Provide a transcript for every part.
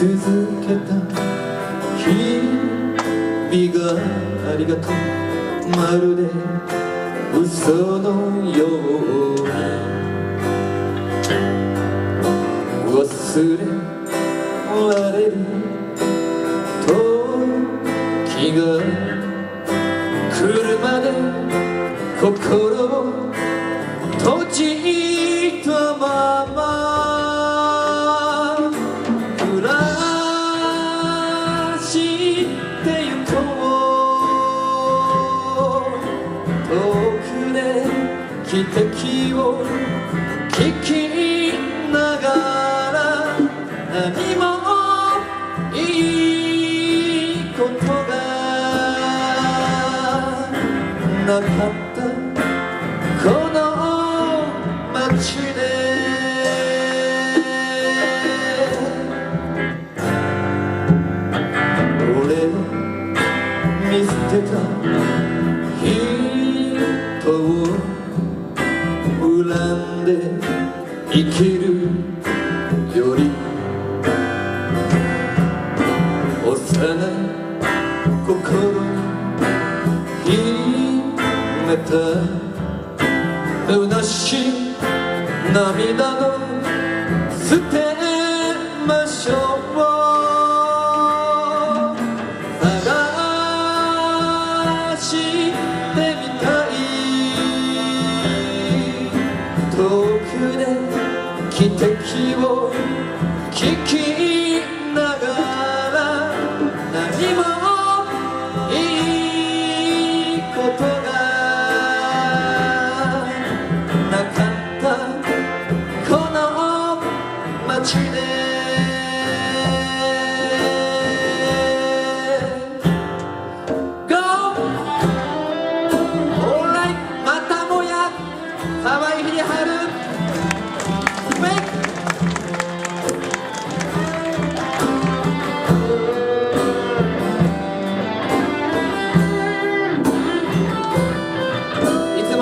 続けた日々がありがとう、まるで嘘のように忘れられる時が来るまで心を閉じたまま汽笛を聞きながら何もいいことがなかったこの街で俺を見捨てた人を恨んで生きるより幼い心に秘めた虚しい涙の捨てましょう探してみたい遠くで汽笛を聞きながら何もいいことがなかったこの街で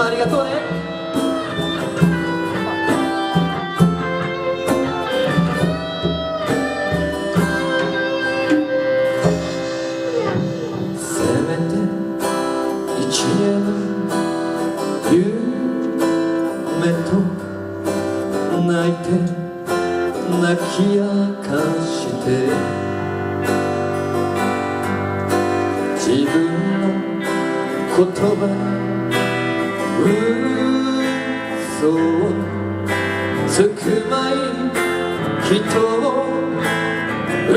ありがとうね。せめて一夜の夢と泣いて泣き明かして自分の言葉嘘をつくまい人を裏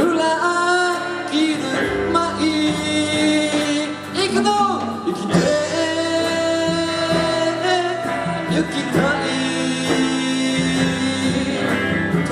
切るまい行くの生きてゆきたい遠